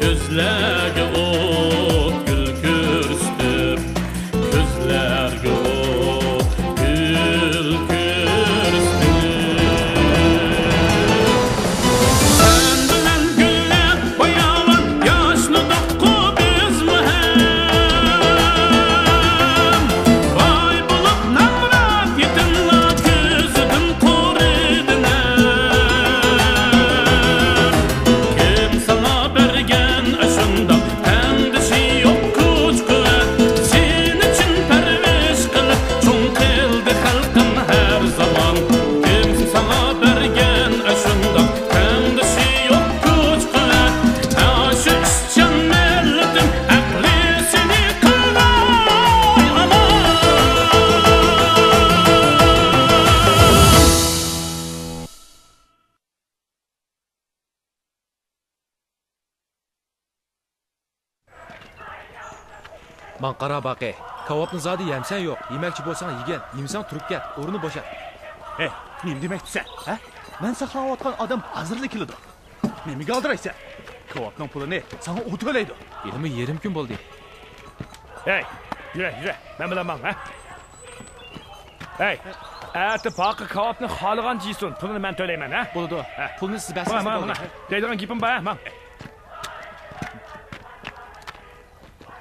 Gözlerge ot gül kürstüp Gözlerge ot gül kürstüp Sen bilen güller bayalan yaşlı dokku biz mühem Vay bulup namrat yetinla gözüdün koridinem Kim sana bergen aşında kendisi yok güç kuvvet Senin için perviş kılıp çoğun kıldı halkın her zaman Kim sana bergen aşında kendisi yok güç kuvvet Aşı işçen milletin aklisini kılay aman Man qara baqi. Kavobni zodi yemsan yo'q. Yemakchi bo'lsang yegen, yemsan turib ket. O'rni bo'shat. Hey, nima demaksan? Ha? Men saqlayotgan odam hozirlik keladi. Nimaga oldiraysan? Kavobning pulini sana u to'laydi. Ilmi yerim kun bo'ldi. Hey, yura. Men bilaman, ha? Hey, erta paqa kavobni xohlagan jiysun. Pulini men to'layman, ha? Bo'ldi. Pulni siz bersangiz Mana, bo'ldi. deydigan gapim bor, ha?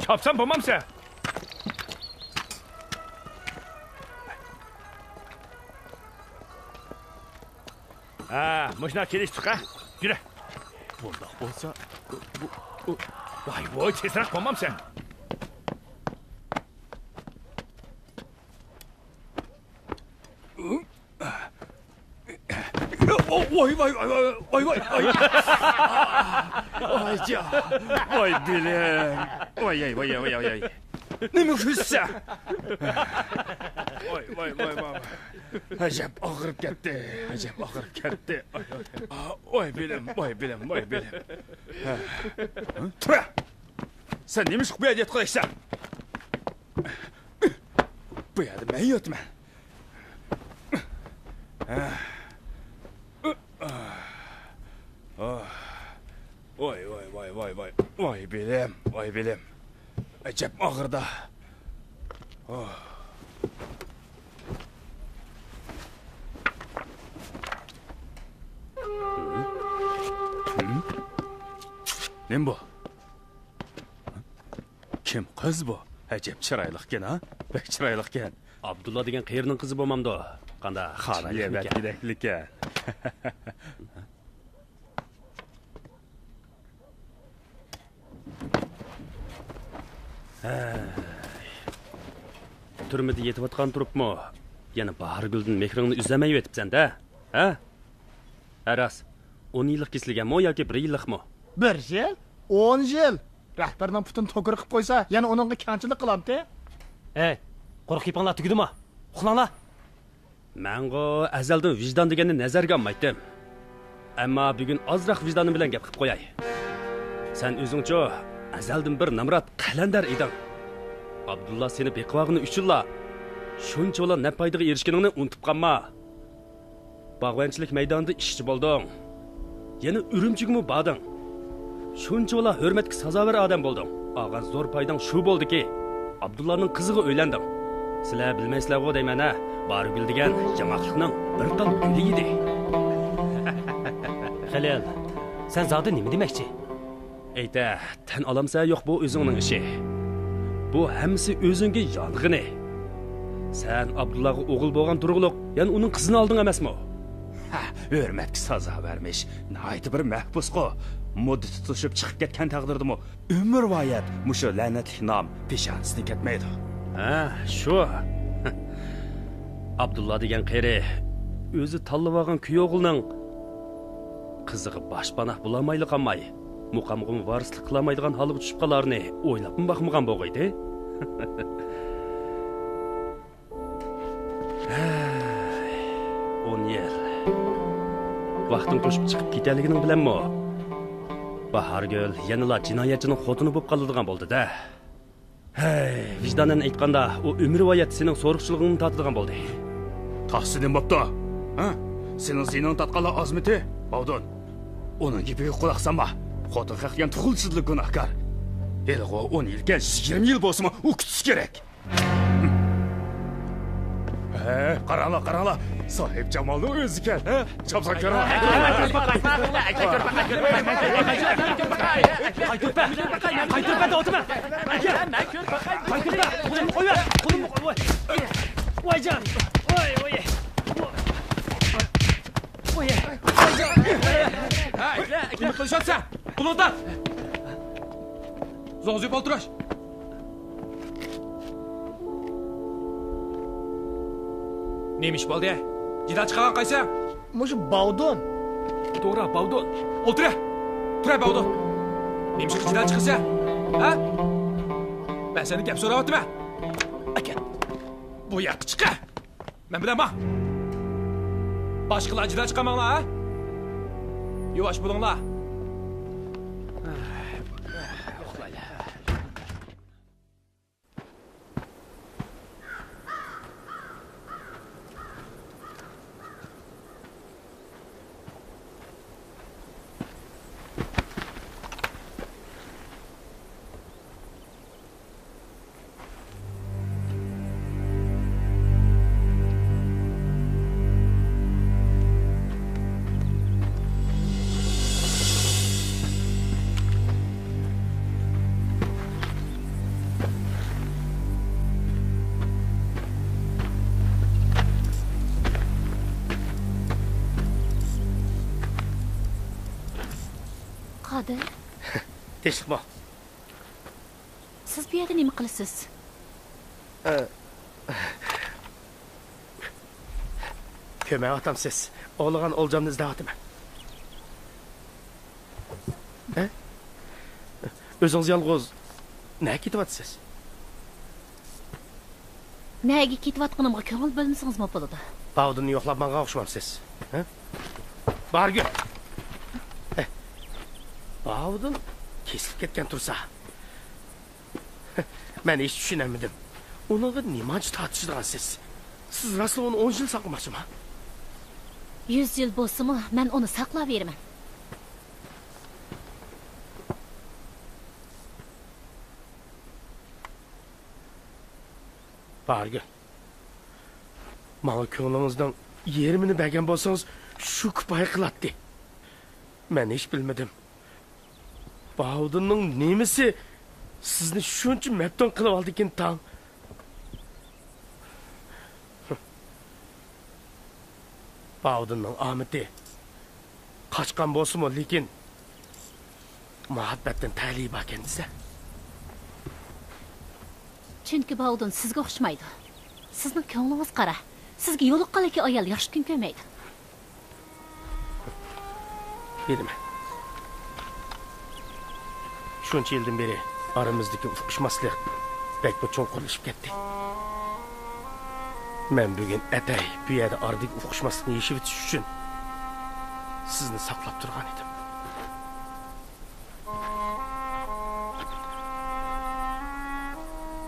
Chopsam bo'lmamsa? Mashina kelishdik, ha? Yura. Bundoq bo'lsa, voy, tezroq bo'lmamsa? Voy. Oyca. Voy bilim. Voy. Nima qilsa? Voy. Ajab og'rib ketdi. Voy bilim. Tura. Sen nima ish qilib qo'yaysan? Bu yerda men yotman. Voy bilim. Ajab og'irda. Nima bu? Kim qiz bu? Ajab chiroyliqkan, ha? Bek chiroyliqkan. Abdulla degan qayerning qizi bo'lmamdi? Qanda Xona keraklikan. Turmida yetib turibmi? Yana Baharguldan mehringni uzamay yetibsan-da? Ha? Aras, 10 yillik kesilganmi yoki 1 yillikmi? 1 yil? 10 yil. Rahbarning putini to'g'ri qilib qo'ysa, yana uningga kamchilik qilamdi. Ey, qo'rq yipinglar tugdimi? Uxlanglar. Menga azaldan vijdon deganni nazarga olmaydim. Ammo bugun ozroq vijdonim bilan gap qilib qo'yay. Sen o'zingcha azaldan bir namrat qalandar eding. Abdulla seni beqivog'ini uchunla shunchalar naf foydaga erishganingni unutib qolma. Bog'vanchilik maydonida ishchi bo'lding. Yana Urumchigimi bording. Shunchalar hurmatga sazovor odam bo'lding. Og'an zo'r foydang shu bo'ldiki, Abdullaning qiziga uylanding. Sizlar bilmaysizlar-ku deyman-a, Bargul degan jamoatlikning bir tal guli edi. Halil, sen zodi nima demoqchi? Ayta, tan olamsa yo'q bu o'zingning ishi. Bu hammasi o'zingga yolg'ini. Sen Abdullahga o'g'il bo'lgan turg'uliq, ya'ni uning qizini olding emasmi? Hurmatga sazovormish. Nayt bir mahbusqo. Muddati tutishib chiqib ketgan taqdirdimi? Umr voyat mushu la'natli nom peshonasidan ketmaydi. Ha, shu. Abdulla degan qari o'zi tanlab olgan kuyovg'ilning qiziga boshpanoh bo'lamayli qolmay, muqamg'im varislik qilmaydigan holiga tushib qolarni o'ylab baxmagan bo'g'aydi. 10 yil. Vaqtim to'shib chiqib ketganligining bilanmi? Bahargul yanala jinoyatchining xotini bo'lib qoladigan bo'ldi-da. Hey, vicdonan aytganda, u umr voyat sening so'riqchiligingni tatadigan bo'ldi. Tahsinim bo'pti. Ha? Sening zinon tatqanlar azmiti? Bavdun. Uning gibiga quloq solma. Xotin haqgan tuxulsizlik gunohkor. Elg'o 10 yilga 20 yil bo'lsa, u kutish kerak. Qaranglar. Sohib Jamolning o'zi ekan, ha? Chopsa ko'ra. Qaytirpa o'tma. Qaytirpa. Qo'yma. Qo'limni qo'y. Voyjon. Voy. Kimni qilishyapsan? Qulundan. Zo'zib o'tirash. Nima ish bo'ldi? Jidal chiqagan qaysan? Mushu Bavdon. To'g'ri, Bavdon. O'tir. Tur, Bavdon. Nima ish jidal chiqsa? Ha? Men seni gap so'rayapman. Aka. Bu yoqqa chiqa. Men bilaman. Boshqalar jidal chiqamanglar, ha? Yavaş bulunlar. Qodir. Tinchlikmi? Siz bu yerda nima qilasiz? Ko'mayapman siz. O'g'ligan o'ljamni izlayapman. O'zingiz yolg'iz nega ketyapsiz? Nega ketayotganimga ko'ngil bo'lmasangiz nima bo'ladi? Bavdonni yo'qlab menga o'xshamsiz. Bargul. Bavdon kesilib ketgan tursa. Men hech tushunamadim. Unaga nimachi tortishgansiz? Siz rasl uni 10 yil saqlamoqchimi? 100 yil bo'lsa-mu, men uni saqlab beraman. Bargul. Menga ko'nglingizdan yerimini bergan bo'lsangiz, shu kifoya qiladi. Men hech bilmadim. Bavdonning nemisi sizni shuncha mabton qilib oldi ekan tang. Bavdonning omadi qochgan bo'lsa-mu, lekin muhabbatdan talib ekan-siz. Chunki Bavdon sizga o'xshamaydi. Sizning ko'nglingiz qara. Sizga yo'liqqanligi ayol yaxshi kun ko'rmaydi. Bilmem. Shuncha yildan beri aramizdagi uqishmaslik bekba cho'nqirlashib ketdi. Men bugun atay bu yerda aradagi uqishmaslikni yechib o'tish uchun sizni saqlab turgan edim.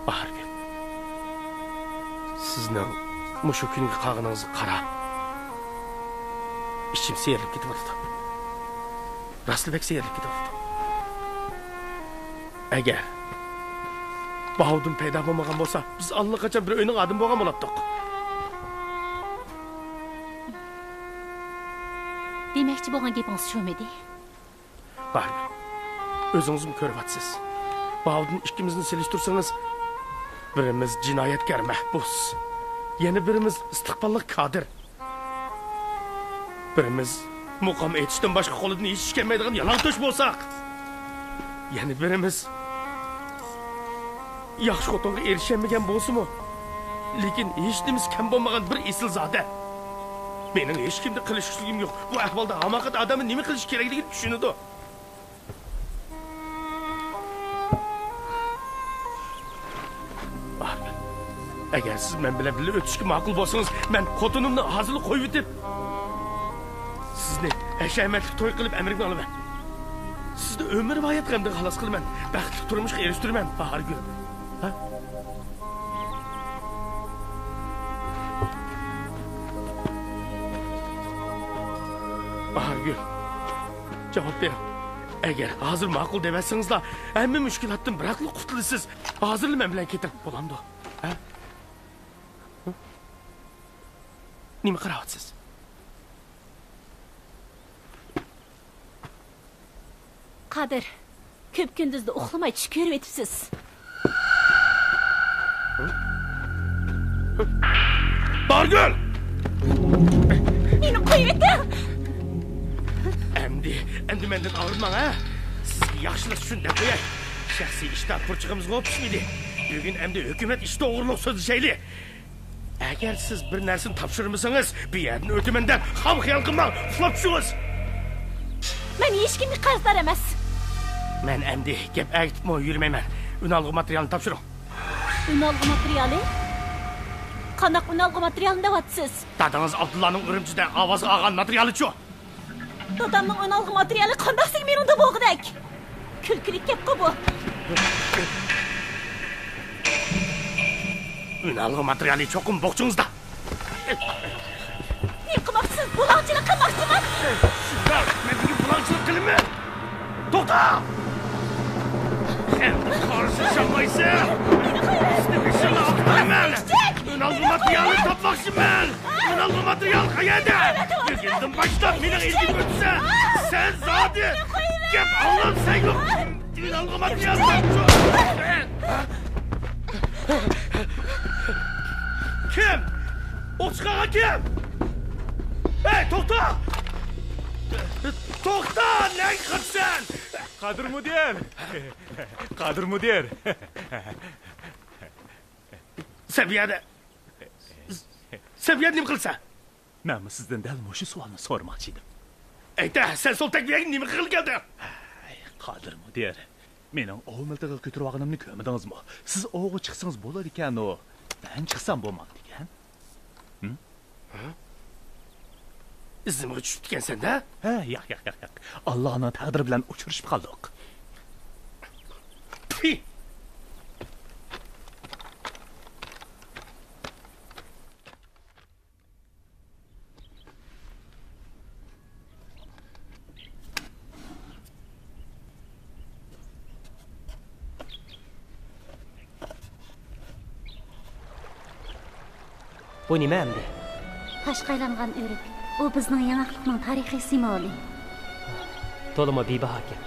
Bargul. Sizning mushu kunga qag'iningizga qarab ichim serilib ketyapti. Raslbek serilib ketyapti. Agar Bavdon paydo bo'lmagan bo'lsa, biz allaqachon bir o'yning odam bo'lgan bo'lardik. Demakchi bo'lgan gapingiz shumidi? Bargul. O'zingiz ko'ryapsiz. Bavdon ikkimizni selishtirsangiz, birimiz jinoyatkor mahbus, yana birimiz istiqbolli kadr. Birimiz muqam etishdan boshqa qo'lidan hech ish kelmaydigan yalangtosh bo'lsak, yana birimiz yaxshi xotinga erishamagan bo'lsa-mu, lekin hech nimasi kam bo'lmagan bir esilzoda. Mening hech kimni qilishligim yo'q. Bu ahvolda hamoqat odamni nima qilish kerakligini tushunadi. Agar siz men bilan birga o'tishga ma'qul bo'lsangiz, men xotinimni hozir qo'yib etib, sizni hashamatli to'y qilib amrimga olaman. Sizni umrvoyat qanday xalos qilaman, baxtli turmushga erishtiraman, Bahargul. Ha? Bahargul. Javob ber. Agar hozir ma'qul demasingizlar, hamma mushkulotdan biroqli qutulasiz. Hozir men bilan keting, bo'lamdi. Ha? Nima qarayapsiz? Qadir, ko'p kunduzda uxlamay tush ko'rib o'tibsiz. Bargul! Meni qo'yib eting. Endi mendan og'ritmang, ha? Sizga yaxshilik uchun deb qo'yay. Shaxsiy ishda purchig'imizga o'tishmaydi. Bugun endi hukumat ish to'g'riliq so'zlashayli. Agar siz bir narsani topshirmasangiz, bu yerni o'taman deb ham xiyol qilmang, uxlab tushasiz. Men hech kimga qarzdor emas. Men endi gap aytib yurmayman. Unalg'i materialni topshiring. Unalg'i materiali? Qanaqa unalg'i materialni deyapsiz? Dadangiz Abdullaning Urumchida ovoz olgan materiali-chi? Dadamning unalg'i materiali qandaqsiz meningda bo'lg'idak? Kulkilik gap bu. Unalg'i materiali cho'qim bo'qchingizda. Ne qilmoqchisiz? Buloqchilik qilmoqchiman. Sizlar menga buloqchilik qilma. To'xta! Endi qarshilashmaysiz. Sizni ishimni qilaman. Unalg'i materialni topmoqchiman. Unalg'i material qayerda? Bugundan boshlab meni ilgim o'tsa, sen zodi gap ololsan yo'q. Unalg'i material kim? O'chqaga kim? Hey, to'xta! To'xta, ne qilsan? Qadir mudir. Qadir mudir. Saviyada nima qilsan? Men sizdan dal shu savolni so'ramoqchi edim. Ayta, sen sol takbiyaga nima qilib kelding? Qadir mudir. Mening o'g'ilmiltig'i ko'tirganimni ko'rmadingizmi? Siz o'g'il chiqsangiz bo'lar ekan, o. Men chiqsam bo'lmadi ekan. Izimga tushib ekansan-da? Ha, yo'q. Allohning taqdiri bilan uchrashib qoldik. Bu nima endi? Tashqaylangan o'rik. U bizning yangilikning tarixiy simvoli. To'lima bebaho ekan.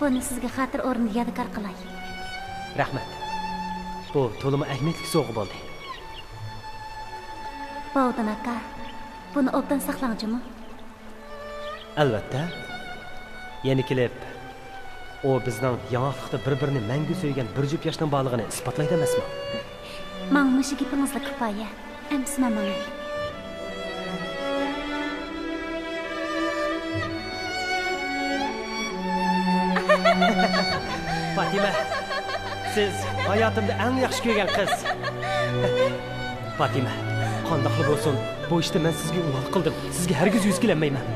Buni sizga xatir o'rnida yodgor qilay. Rahmat. Bu to'lima ahamiyatli sovg'a bo'ldi. Bovdan aka, buni obdan saqlangchimi? Albatta. Yana kelib, u bizning yangilikda bir-birini mangu so'ygan bir jup yoshning borlig'ini isbotlaydi emasmi? Men mushi gapingizga kifoya. Emsinaman. Fatima, siz hayotimda eng yaxshi ko'rgan qiz. Fatima, qandoqli bo'lsin, bu ishda men sizga uloq qildim. Sizga hargiz yuz kelmayman.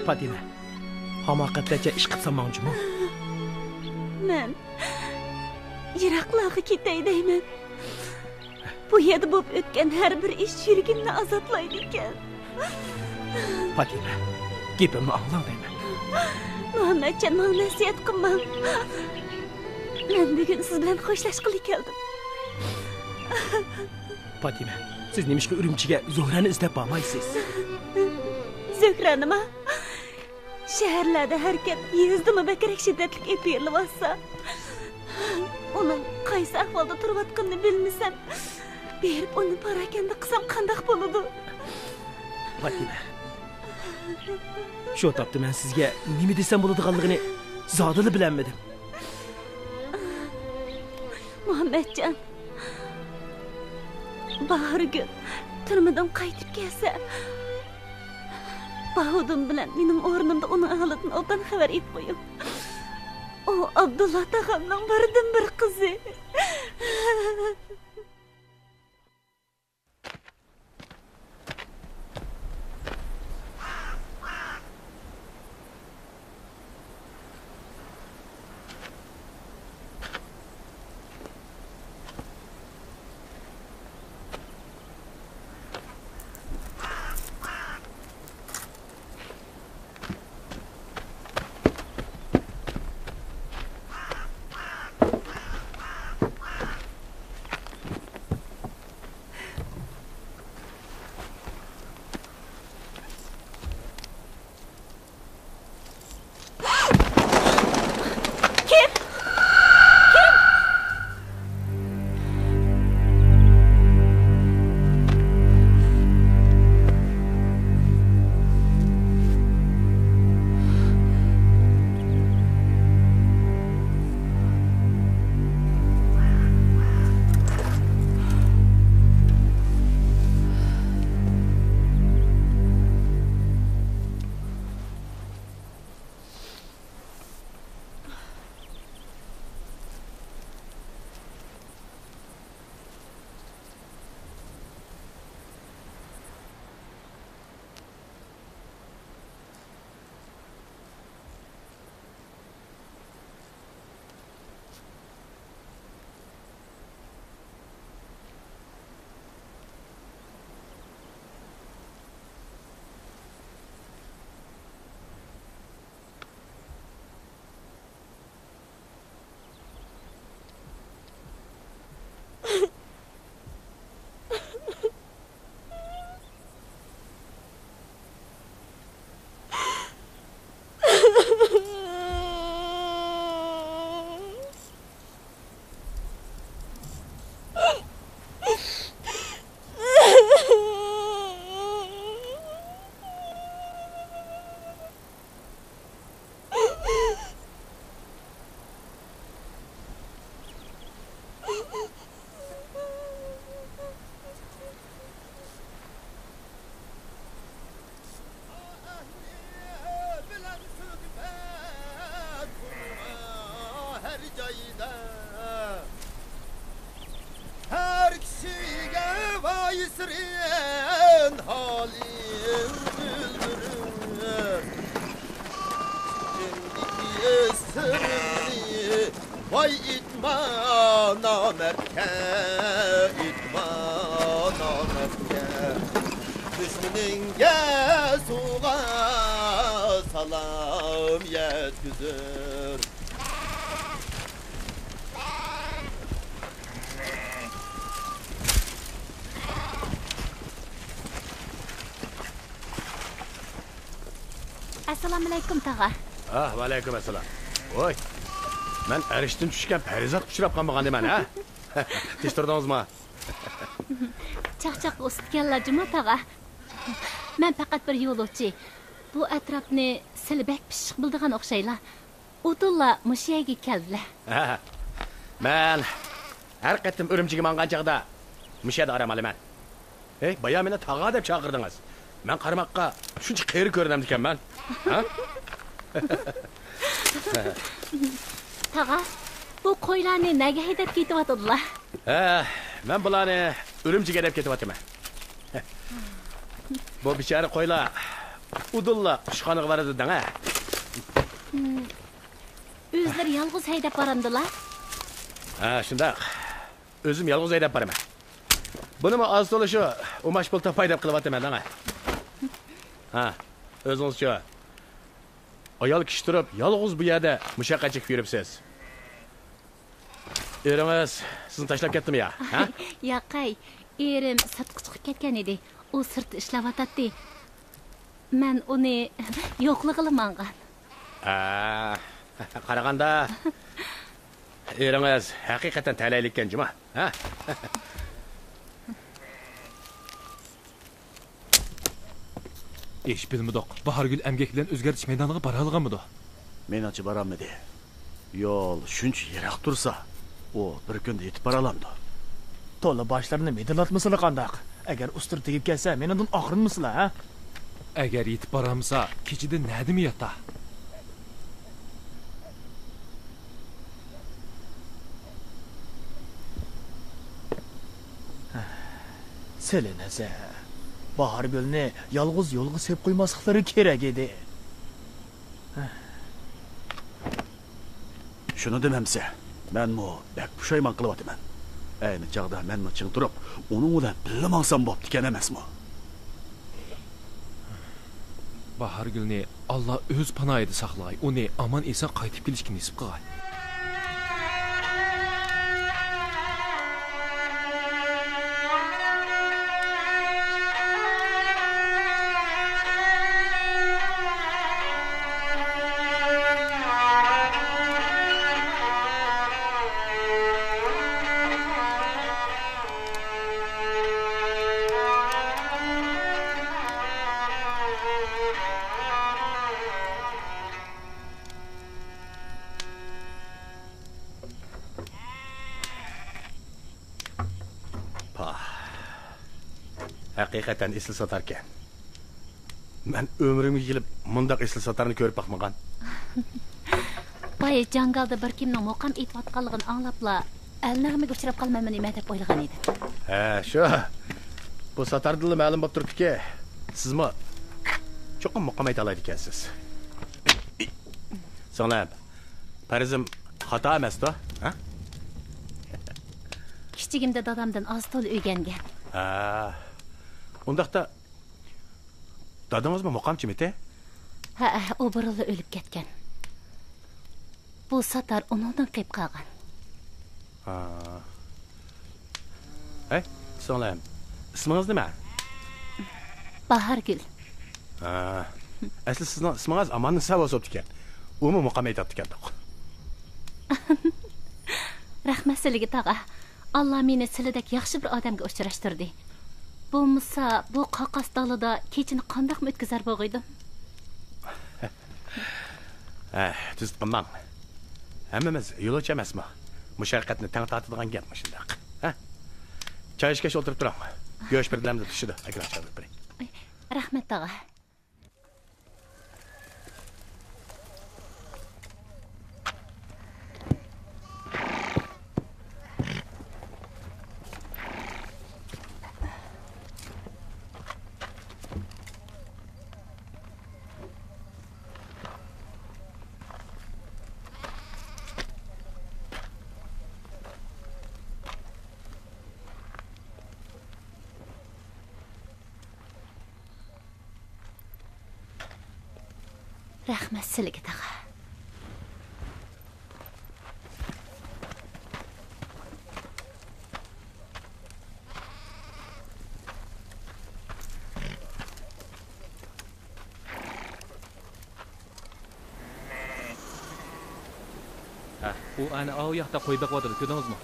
Fatima, hamoqatlarcha ish qilsam mavjudmi? Men yiroqlarga ketay deyman. Bu yerda bo'lib o'tgan har bir ish yuragimni azoblaydi ekan. Fatima, gapimni anglayman. Muhammadjon, menga nasihat qilmang. Men bugun siz bilan xo'shlashg'ili keldim. Fatima, siz nimishqa Urumchiga Zohrani izlab bormaysiz? Zohra nima? Shaharlarda harakat yezdimi bakrak shiddatli epilyapsa. Uning qaysi ahvolda turayotganini bilmasam, berib uni parakanda qilsam qanday bo'ladi? Fatima, shu topda men sizga nima desam bo'ladiganligini zodili bilmadim. Muhammadjon, bahorgi turmadan qaytib kelsa, Bahudim bilan mening o'rnimda uning ahlidan obdan xabar etib qo'ying. O Abdullah tag'amning biridan bir qizi. Nesrin halim güldürür Cimri sırrı Vay itma namertke İtma namertke Düşmanınge suğa salam yetküzür Assalomu alaykum tag'a. Va alaykum assalom. Voy. Men arishdan tushgan Parizat uchrab qolmagan eman, ha? Tishtirdingizmi? Chaqchaq ustganlar juma tag'a. Men faqat bir yo'lovchi. Bu atrofni silbak pishiq bildigan o'xshaylar. O'tilla mushayaga keldilar. Men har qatim Urumchiga mangan chaqda mushada aramalyman. Ey, baya meni tag'a deb chaqirdingiz. Men qarmoqqa shuncha qeri ko'rinam ekanman. Ha? Tag'a, bu qo'ylarni nega haydab ketyaptilar? Men bularni Urumchiga deb ketyapman. Bu bichara qo'ylar udulla qushxonaga boradi-da, ha? O'zlari yolg'iz haydab boramdilar. Shundaq. O'zim yolg'iz haydab boraman. Buni men az to'la shu umash pul topay deb qilyapman, ha. O'zingizcha ayol kishi turib, yolg'iz bu yerda mushaqqat chekib yuribsiz. Eringiz sizni tashlab ketdimi ya? Ha? Yo'qay, erim sirtqa chiqib ketgan edi. U sirtda ishlayotdi. Men uni yo'qlig'ini mangan. Qaraganda eringiz haqiqatan talaylikkan juma, ha? Eş bilmidik. Bahargül emgek bilen o'zgartish maydoniga bora olganmidi? Menimcha boramidi. Yo'l shuncha yiroq tursa, u bir kunda yetib bora olamdi. To'la boshlarini medilatmaslar qandaq? Agar ustir tegib kelsa, mendan oxirinmisizlar, ha? Agar yetib boramsa, kechida nadimi yota? Selinasa. Bahargülni yolg'iz yo'lga sep qo'ymasliklari kerak edi. Shuni demamsa, men mo bak pushaymon qilyapman. Ayni chaqda men ching turib, uning bilan birga mansam bo'pti ekan emasmi? Bahargülni Allah o'z panoyida saqlay, uni aman eson qaytib kelishga nasib qilay. Haqiqatan esli sotarkan. Men ömrümga kelib mundaq esli sotarni ko'rib baxmagan. Boya jangalda bir kimning muqam aytayotganligini anglabla, alnag'imiga uchrab qolmayman nima deb o'ylagan edim. Shu. Bu sotardili ma'lum bo'lib turibdi-ki, sizmi cho'qim muqam ayta oladi ekansiz. So'nglab, Parizim xato emas-da, ha? Kichigimda dadamdan oz to'la o'rgangan. Undaqda dadangizmi muqamchimidi? Ha, u burunli o'lib ketgan. Bu sotar uningdan qilib qolgan. So'nglam. Ismingiz nima? Bahargul. Asli sizning ismingiz Amanni Savo bo'pti ekan. Umi muqam aytibdi ekan. Rahmat sizga tag'a. Allah meni sizlardek yaxshi bir odamga uchrashtirdi. Bo'lmasa, bu qaqas dalida kechini qandoq o'tkazar bo'g'aydim? Tuz qilmang. Hammamiz yo'lovchi emasmi? Mushaqqatni tang tortadigan gapmi shundaq. Ha? Choy ichga o'tirib turing. Go'sht birlamda tushidi. Agar chaqirib biring. Rahmat tag'a. Rahmat sizlarga tag'a. U ana o yoqda qo'y boqyotdi, ko'rdingizmi?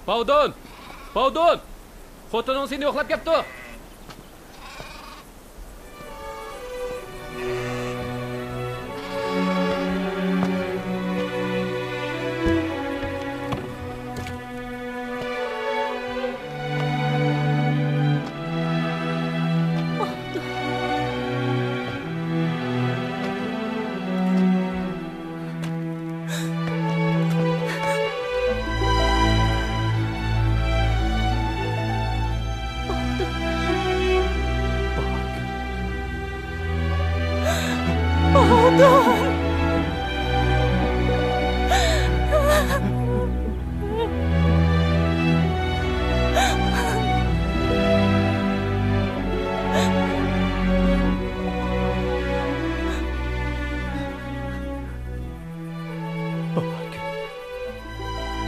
Bovdon! Bovdon! Xotining seni yo'qlab kelibdi.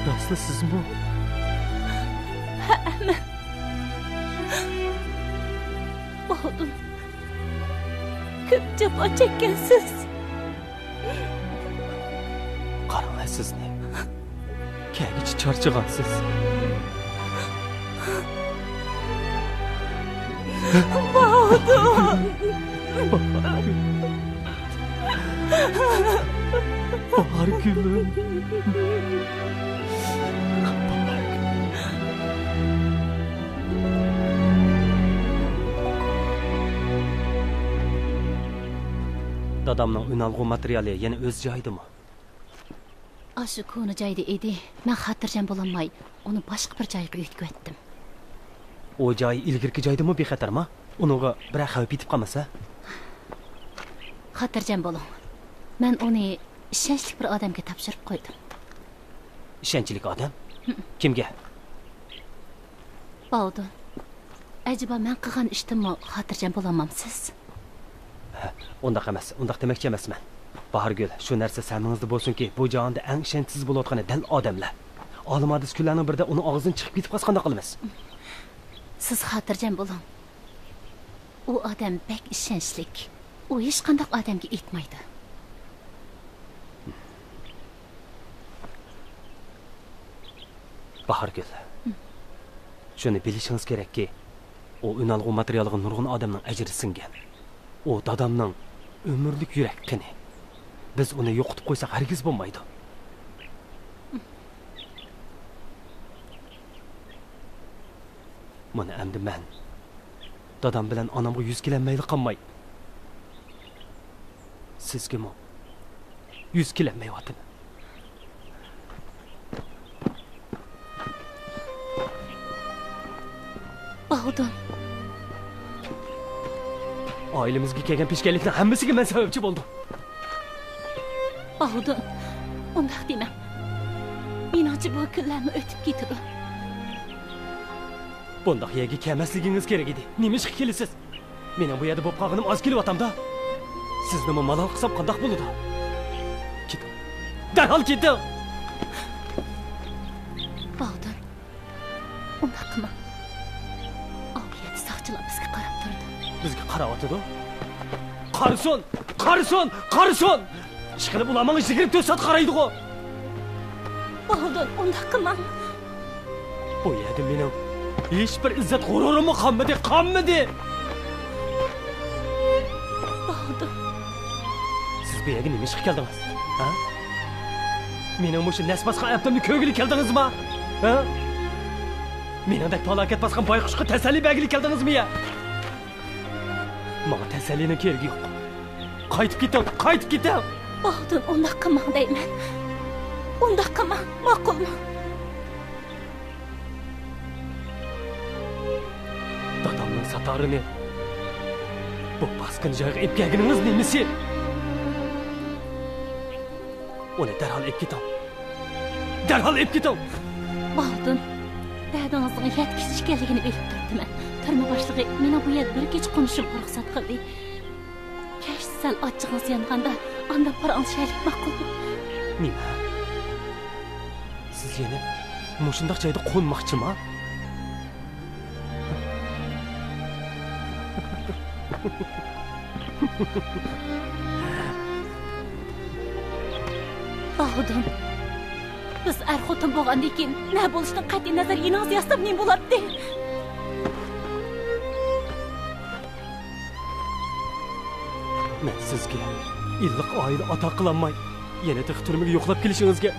Nasıl siz mi? Hemen. Oğlum. Köp capa çekkensiz. Qaranglar sizni. Kelgichi charchagansiz. Oğlum. Bahar gülüm. Dadamning unalg'u materiali yana o'z joyidami? Aşı konu joyda edi. Men xotirjam bo'lolmay, uni boshqa bir joyga o'tkib etdim. O joy ilgirki joydami bexatarmi? Uningga bir xavf yetib qolmasa? Xotirjam bo'ling. Men uni ishonchli bir odamga topshirib qo'ydim. Ishonchli odam? Kimga? Bovdon. Acaba men qilgan ishdimmi xotirjam bo'lamamsiz? Undaq emas, undaq demoqchi emasman. Bahargul, shu narsa samingizda bo'lsinki, bu jahonda eng ishonchsiz bo'layotgani dal odamlar. Olimadiz kunlarning birida uni og'zidan chiqib ketib qolsa qanday qilamiz? Siz xotirjam bo'ling. U odam bek ishonchlik. U hech qanday odamga aytmaydi. Bahargul. Shuni bilishingiz kerakki, u unalg'u materialga nurg'un odamning ajri singan. O dadamning umrlik yurak qini. Biz uni yo'qotib qo'ysak hargiz bo'lmaydi. Mana endi men dadam bilan onamga yuz kelanmayli qolmay. Sizgami? Yuz kelanmayapti. Bovdon. Ailemizga kelgan peshkanlikning hammasiga men sababchi bo'ldim. Bovdon. Undaq dema. Menimcha bu kunlarni o'tib ketdi. Bundaq yerga kelmasligingiz kerak edi. Nima ishga kelasiz? Mening bu yerda bo'lib qolganim oz kelyapti-da. Siz nima malol qilsam qanday bo'ladi? Keting. Darhol keting. Bovdon. Undaq qilma. Oviyat soqchilar bizga qarab turdi. Bizga qarayotdi. Qarisin, qarisin, qarisin. Ishqilib ular menga 24 soat qaraydi-ku. Bovdon, undaq qilma. Bu yerda mening hech bir izzat g'ururim qolmadi. Bovdon. Siz bu yerga nima ishga keldingiz? Ha? Mening o'sha nasbasqa aytdimni ko'gili keldingizmi? Ha? Meningdek falokat bosgan boyqushga tasalli bergili keldingizmi ya? Menga tasallining keragi yo'q. Qaytib keting. Bovdon, undaq qilma deyman. Undaq qilma, ma'qulmi? Dadamning satorini bu bosqin joyga ib kelganingiz nimasi? Uni darhol ib keting. Bovdon, dadangizning yetkish ekanligini bilib turibman. Turma boshlig'i meni bu yerda bir kech qo'nishimga ruxsat qildi. sal ochchig'ingiz yonganda ondan paranglashaylik ma'qulmi? Nima? Siz yana mushundaq joyda qo'nmoqchimi? Bahodun, biz xotin bo'lgandan keyin nima bo'lishidan qat'iy nazar inangiz yastab nima bo'ladi? Men sizga illiq oila ato qilolmay, yana turmaga yo'qlab kelishingizga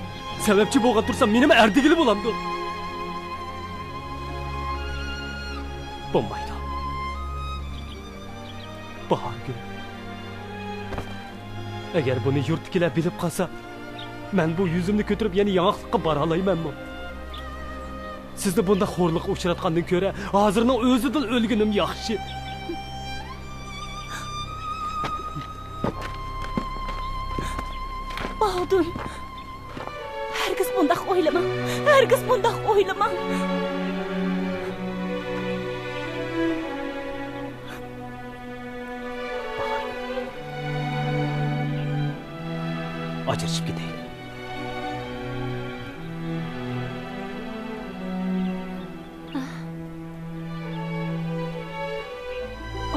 sababchi bo'lgan tursam, menimi ardigili bo'lamdi. Bo'lmaydi. Bahorgul. Agar buni yurtkilar bilib qolsa, men bu yuzimni ko'tarib yana yangiqlikqa bora olmaymanmi? Sizni bunda xo'rliqqa uchratgandan ko'ra, hozirning o'zidan o'lganim yaxshi. Bahodun, herkes bundoq o'ylamang. Herkes bundoq o'ylamang. Ajrashib ketaylik.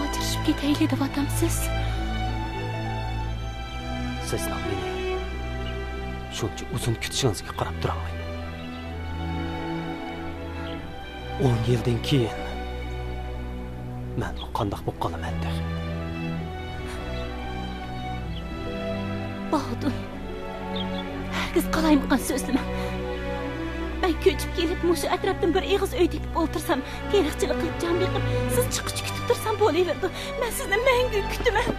Ajrashib ketaylik deb atamsiz. Sizni meni shuncha uzun kutishingizga qarab turolmayman. 10 yildan keyin men qandoq bo'lib qolaman deb. Bahodun, herkes qalaymiqan so'zlama. Ben ko'chib kelib, mushu atrofdan bir eg'iz uy tekib o'ltirsam, kerakchilik qilib jon beqib, siz chiqib kutib tursam bo'laverdi. Men sizni mangu kutaman.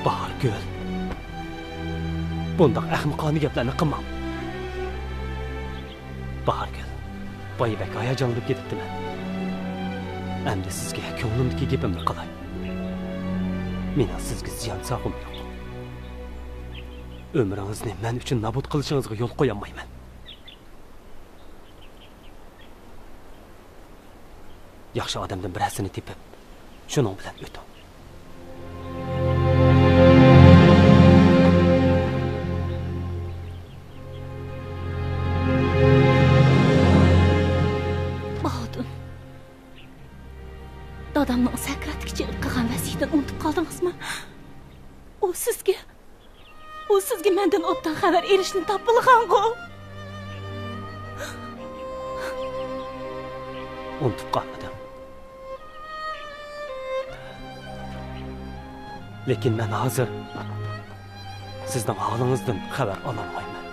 Bahorgul, bundoq ahmoqona gaplarni qilmam. Bahorgul, boyibak hayajonlanib ketibdiman. Endi sizga ko'nglimdagi gapimni qilay. Mening sizga ziyon sog'im yo'q. Ömrünüzni men uchun nabud qilishingizga yo'l qo'yolmayman. Yaxshi odamdan birasini tepib, shuning bilan o'ting. Bahodun, dadamning sakratgacha qilgan vasiyatini unutib qoldingizmi? O sizga mendan obdan xabar erishni topilgan-ku. Unutib qolmadim. Lekin men hozir sizning holingizdan xabar ololmayman.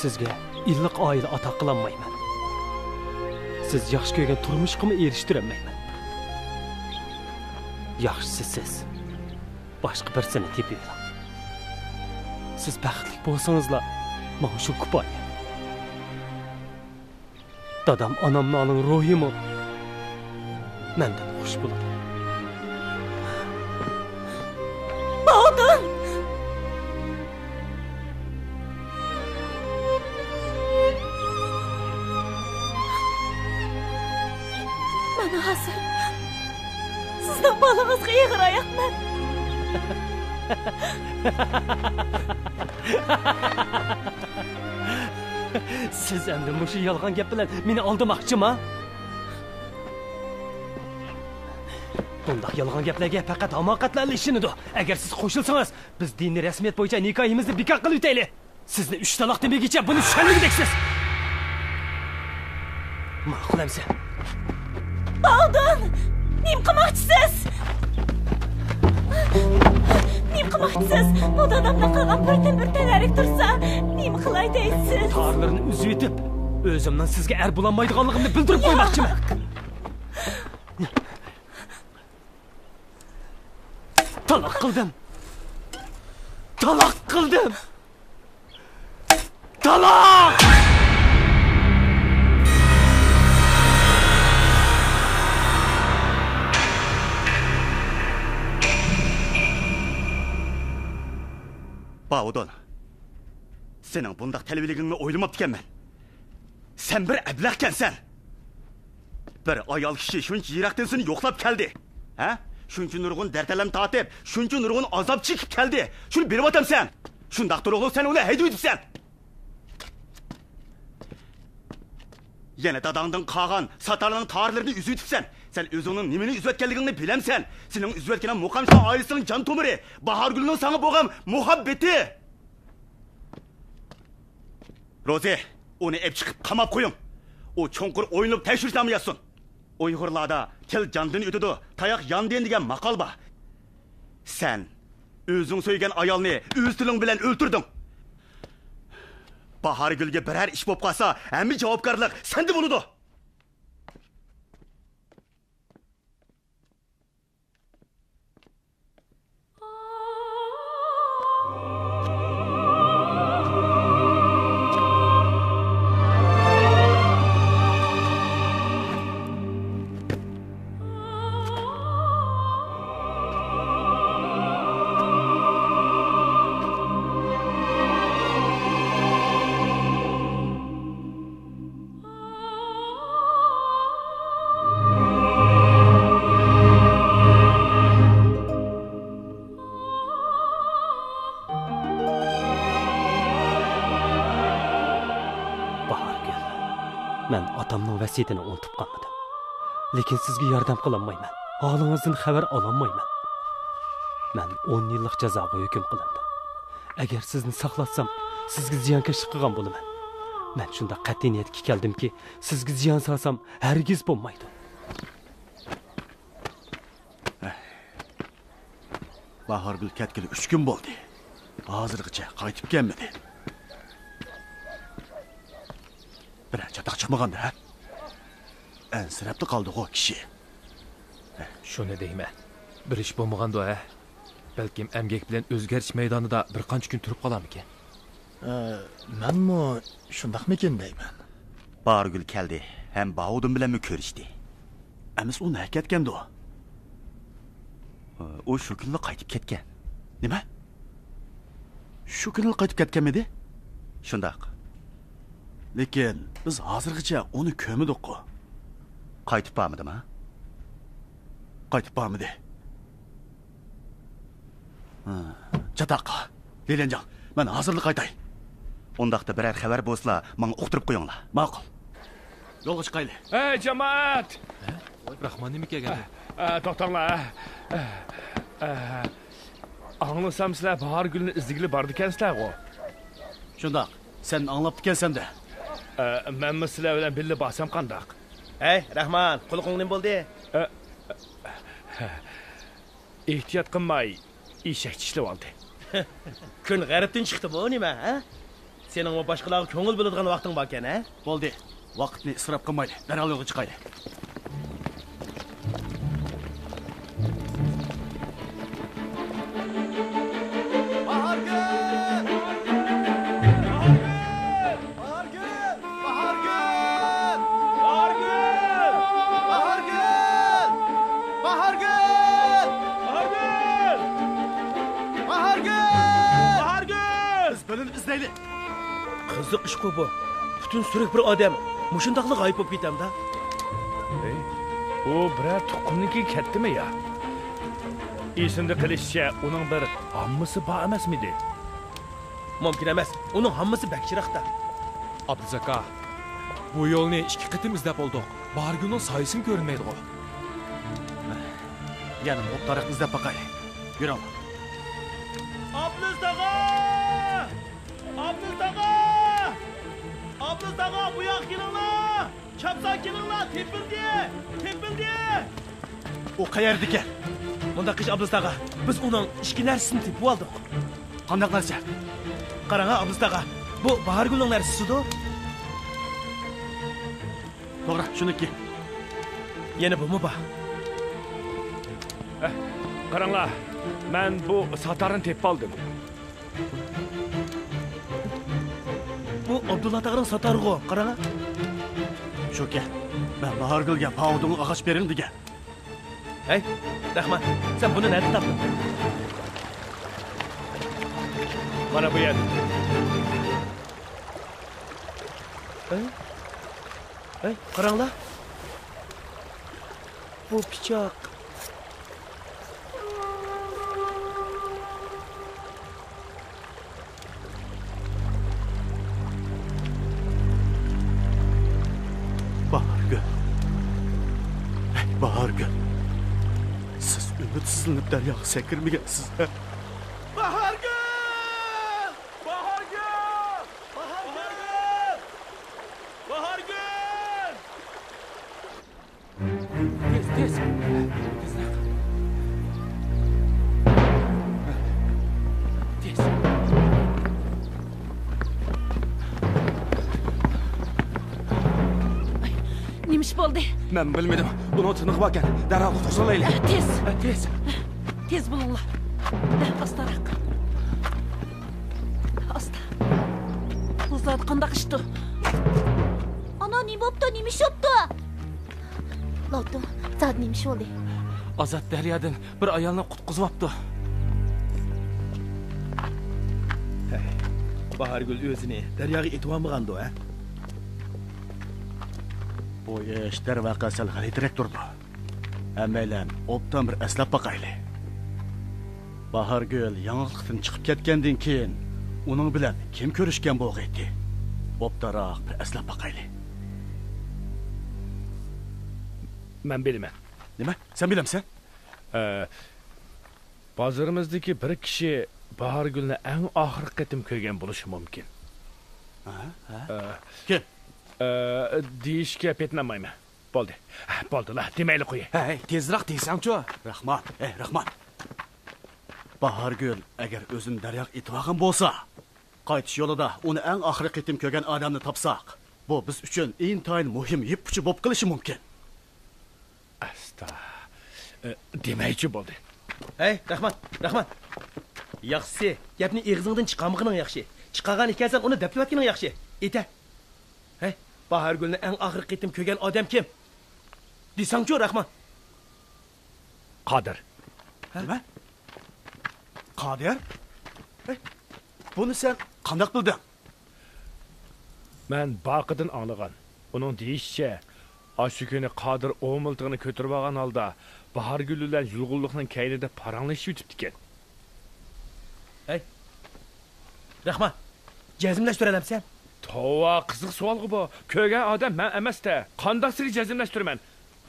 Sizga illiq oila ato qilolmayman. Siz yaxshi ko'rgan turmushga erishtirolmayman. Yaxshisi siz boshqa birsini teping. Siz baxtli bo'lsangizlar, men shu kifoya. Dadam onamning ruhimi mendan xush bo'ladi. Bahodun! Men hozir sizning bolangizga yig'irayapman. Siz endi mushu yolg'on gap bilan meni aldamoqchimi? Bundoq yolg'on gaplarga faqat hamoqatlarning ishinidir. Agar siz qo'shilsangiz, biz diniy rasmiyat bo'yicha nikohimizni bekor qilib o'taylik. Sizni 3 taloq demagicha buni tushunmaydingiz. Ma'qulamsan? Bahodun! Nim qilmoqchisiz? Nim qilmoqchisiz? Bu dadamdan qolgan bir tanarik tursa, nim qilay deysiz? Tarlarni uzib etib, o'zimdan sizga er bo'lolmaydiganligimni bildirib qo'ymoqchiman. Talaq qildim. Talaq qildim. Talaq! Bahodun, sening bundaq talabiligingni o'ylamabdikanman. Sen bir ablaqkansan. Bir ayol kishi shuncha yiroqdan seni yo'qlab keldi. Ha? Shuncha nurg'un dartalam tatib, shuncha nurg'un azob chekib keldi. Shuni berib otamsan. Shundaq turug'liq sen uni haydib o'tibsan. Yana dadangdan qolgan satarning tarlarini üzüb o'tibsan. Sen o'zingning nimani üzüb o'tganligingni bilamsan. Sening üzüb o'tgan Muqamshon oilasining jon tomiri, Bahorgulning sana bo'lgan muhabbati. Rozi, uni ep chiqib qamab qo'ying. O cho'nqur o'yinib tekshirishlarni yazsin. Uyg'urlarda til jondan o'tadi, tayoq yondan degan maqol bor. Sen o'zing so'ygan ayolni o'z tiling bilan o'ltirding. Bahorgulga biror ish bo'lib qolsa, hamma javobgarlik senda bo'ladi. Men atamning vasiyatini unutib qolmadim. Lekin sizga yordam qila olmayman. Holingizdan xabar ola olmayman. Men 10 yillik jazoga hukm qilindim. Agar sizni saqlatsam, sizga ziyonkashlik qilgan bo'laman. Men shunda qat'iy niyatga keldimki, sizga ziyon solsam, hargiz bo'lmaydi. Bahorgul ketgili 3 kun bo'ldi. Hozirgacha qaytib kelmadi. Bir çatak çıkmaganda ha? Ensirapti qoldi o kishi. Shuni deyman. Bir ish bo'lmaganda ha. Balkim emgak bilan o'zgarish maydonida bir qancha kun turib qolarmikan. Menmi shundaqmikin deyman. Bahorgul keldi. Hem Bahudim bilan ko'rishdi. Amis u nima ketgandi o? O shu kunla qaytib ketgan. Nima? Shu kunla qaytib ketganmidi? Shundaq. Lekin biz hozirgacha uni ko'midik-ku. Qaytib bormadimi? Qaytib bormadi. Chataq. Lelanjon, men hozirlik qaytay. Ondaqda biror xabar bo'lsa, menga uqtirib qo'yinglar. Ma'qul. Yo'lga chiqayli. Ey jamoat! Rahmon nima kelgan? To'xtanglar. Anglasam sizlar Bahorgulni izdigili bordi ekansizlar-ku. Shundaq. Sen anlab ekansan-da. Men sizlar bilan birga borsam qandaq? Hey, Rahmon, qulqing nima bo'ldi? Ehtiyot qilmay, eshak tishlab oldi. Kun g'aribdan chiqdi bu nima, ha? Sening va boshqalarga ko'ngil bo'ladigan vaqting bor ekan, ha? Bo'ldi. Vaqtni isrof qilmaylik. Darhol yo'lga chiqaylik. Qiziq ish bu. Butun surak bir odam mushundaqli g'oyib bo'lib ketamda. O biror tuqqumniki ketdimi ya? Esimda qilishcha, uning bir hammasi bor emasmidi? Mumkin emas. Uning hammasi bakchiroqda. Abduzaka, bu yo'lni 2 qitim izlab oldik. Bahorgulning soyisini ko'rinmaydi-ku. Yana o taraf izlab baqaylik. Yurang. Abduzaka! Abduzaka! Abduzaka, bu yoq kelinglar! Chapsa kelinglar, tepildi! O qayerda ekan? Bunda qish Abduzaka, biz uning ishki narsasini tepib oldik. Qanday narsa? Qarang, Abduzaka, bu Bahorgulning narsasidir. To'g'ri, shuniki. Yana bumi bor. Qaranglar, men bu satarni tepib oldim. Bu Abdulla tag'ring satarg'u, qarang. Shuka. Men Bahorgulga Bahuding og'ach bering degan. Hey, Rahman, sen buni nerede topding? Mana bu yer. Hey, qaranglar. Bu pichoq. Bahargül. Bahargül. Siz ümitsizlanib daryoga sekirmagansiz. Bahargül! Bahargül! Bahargül! Bahargül! Tez. Nimish bo'ldi? Men bilmadim. Uni tiniq ekan. Darhol to'salaylik. Tez. Tez. Tez bo'linglar. Astaroq. Asta. O'zlari qanday ishdi? Ana, nima bo'pti? Nima ish bo'pti? Lotto, zad nima ish bo'ldi? Ozod daryodan bir ayolni qutqizibdi. Bahargül o'zini daryoga etib olmagandi, ha? Bu ish darvaqa sal g'alatiroq turdi. Hammaylar obdan bir aslab baqayli. Bahargül yangilikdan chiqib ketgandan keyin uning bilan kim ko'rishgan bo'lg'aydi? Obdaroq bir aslab baqayli. Men bilaman. Nima? Sen bilamsan? Bozorimizdagi bir kishi Bahargulni eng oxirgi qatim ko'rgan bo'lishi mumkin. Kim? Deyishga petnamayman. Bo'ldilar, demayli qo'y. Hey, tezroq deysan-chu. Rahmat. Bahargül agar o'zini daryoga etib olgan bo'lsa, qaytish yo'lida uni eng oxirgi qatim ko'rgan odamni topsak, bu biz uchun intayin muhim yip-puchi bo'lib qolishi mumkin. Asta. Demaychi bo'ldi. Hey, rahmat. Yaxshi, gapni og'zingdan chiqarmag'ing yaxshi. Chiqargan ekansan, uni deb qilayotganing yaxshi. Eta. Hey, Bahargulni eng oxirgi qatim ko'rgan odam kim? Desang-chu, rahmat. Qodir. Nima? Qodir? Buni sen qanday bilding? Men Baqidan anglagan. Uning deyishicha, shu kuni Qodir o'miltig'ini ko'tarib olgan holda Bahargul bilan yulg'unlikning kaynida paranglashib yutibdi ekan. Hey. Rahmat. Jazmlashtiralasan? Tova, qiziq savol bu. Ko'rgan odam men emas-da. Qanday siri jazmlashtiraman?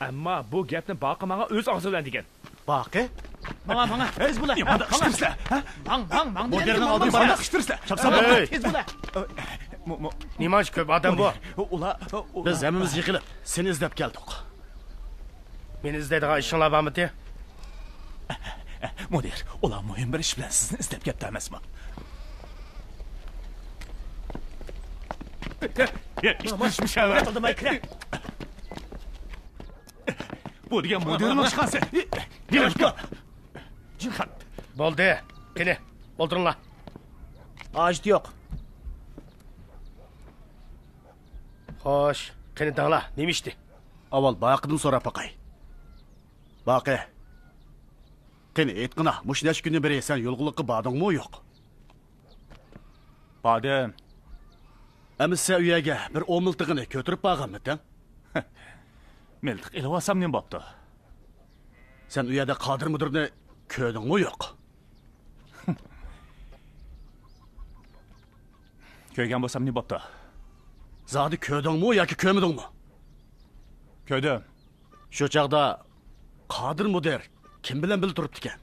Ammo bu gapni Baqi menga o'z og'zi bilan degan. Baqi? Manga. Tez bo'la. Nimada qishtirsizlar? Mang. Moderni oldin borib qishtirsizlar. Chapsa Tez bo'la. Nimash ko'p odam bu? Ular biz hammamiz yiqilib seni izlab keldik. Meni izlaydigan ishinglar bormi-te? Mudir, ular muhim bir ish bilan sizni izlab ketdi emasmi? Bu degan mudirning chiqasi. Jinxat. Bo'ldi. Qani, o'ldiringlar. Ajdi yo'q. Xo'sh, qani dangla, nima ishdi? Avval Baqidan so'rab baqay. Baqi. Qani aytqina, mush necha kundan beri sen yo'lg'iliqqa bordingmi yo'q? Bordim. Amisa uyaga bir o'miltig'ini ko'tirib borganmisan? Miltiq ilib olsam nima bo'pti? Sen uyada Qodir mudirni ko'rdingmi yo'q? Ko'rgan bo'lsam nima bo'pti? Zodi ko'rdingmi yoki ko'rmadingmi? Ko'rdim. Shu chaqda Qodir mudir kim bilan bilib turibdi ekan?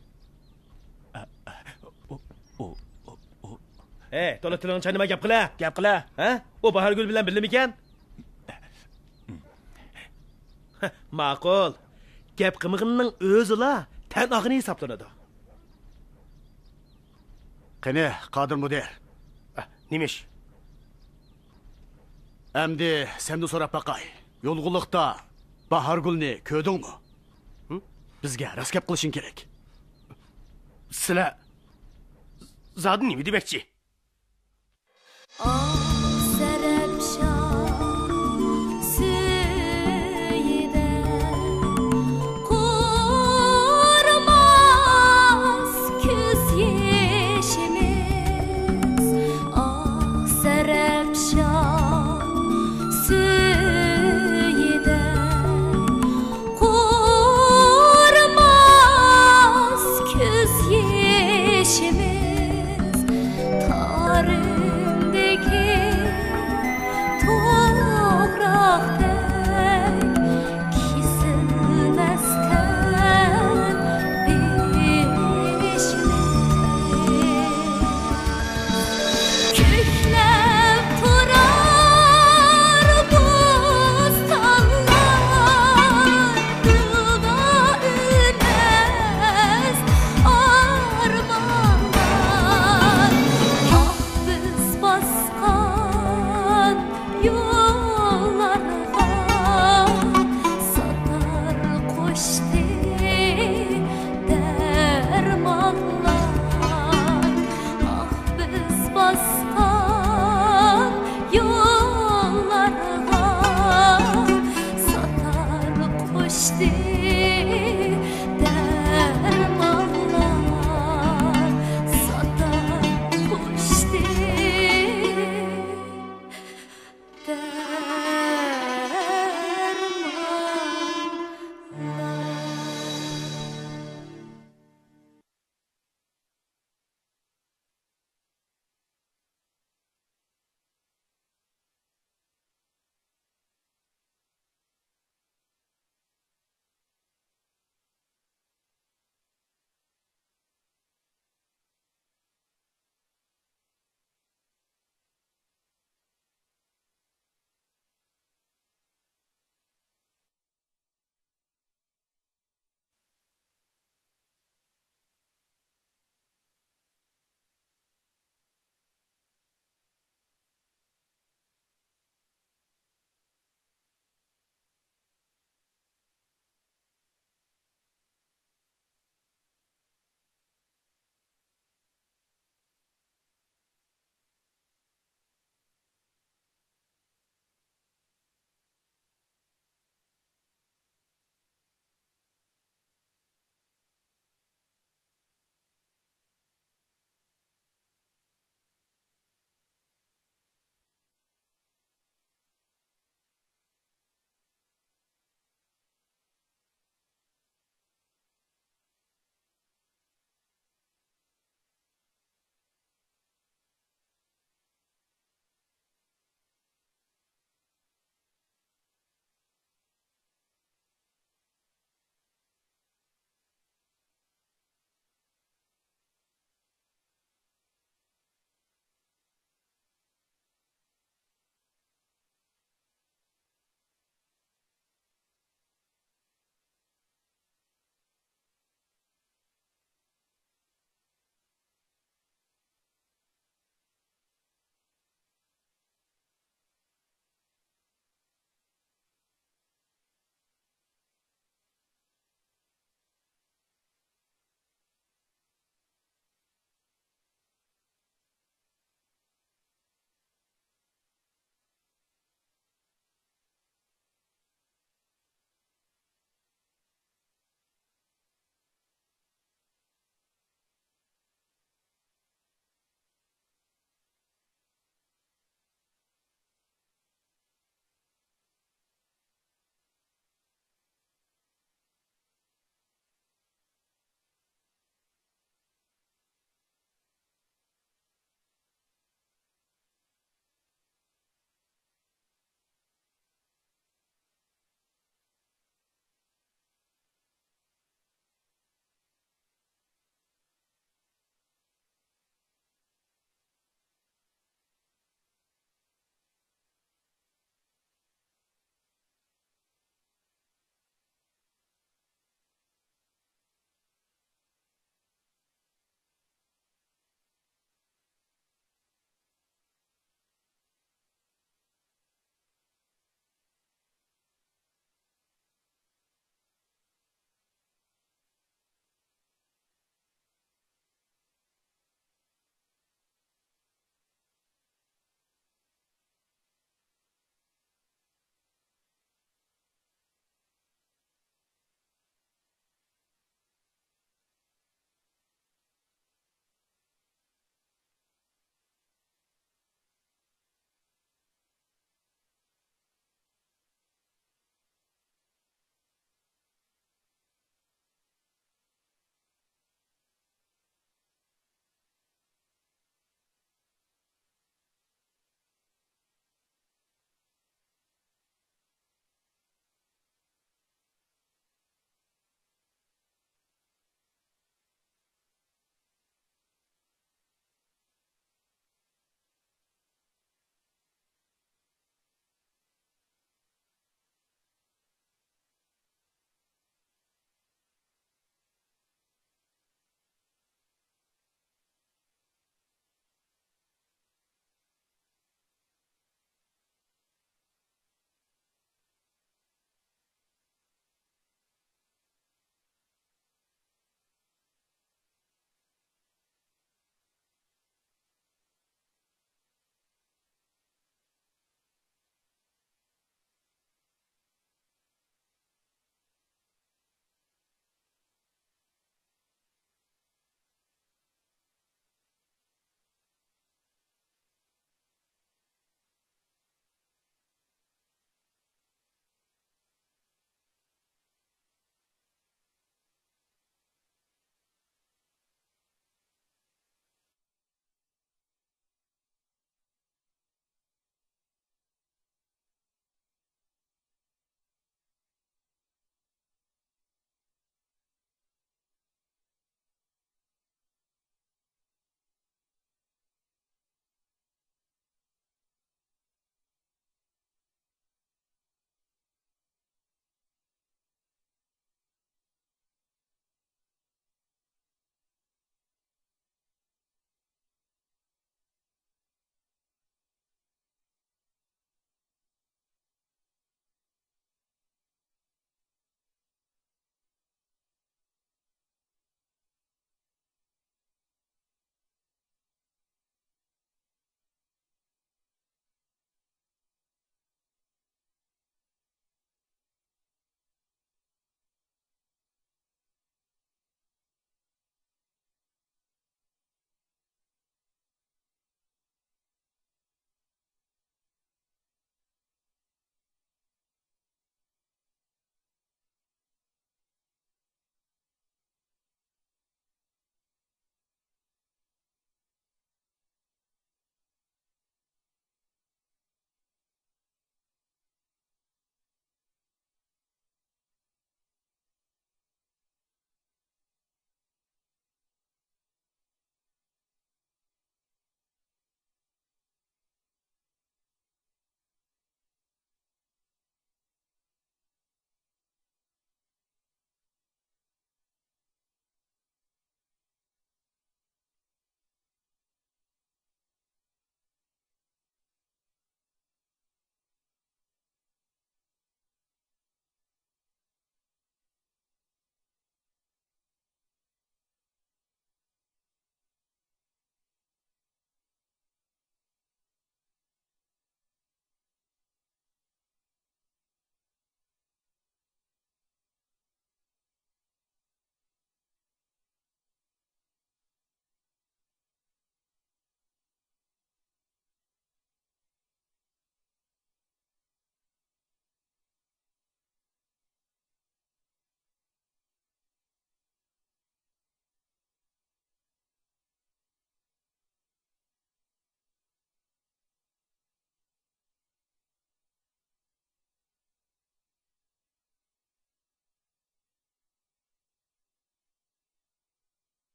To'la tilingcha nima gap qila? Ha? U Bahargul bilan birlimikan? Ma'qul. Gap qilmag'inning o'zila tan og'ini hisoblanadi. Qani, Qodir mudir. Nimish? Endi seni so'rab baqay. Yo'lg'iliqda Bahargulni ko'rdingmi? Bizga raskab qilishing kerak. Sizlar zodi nima demoqchi?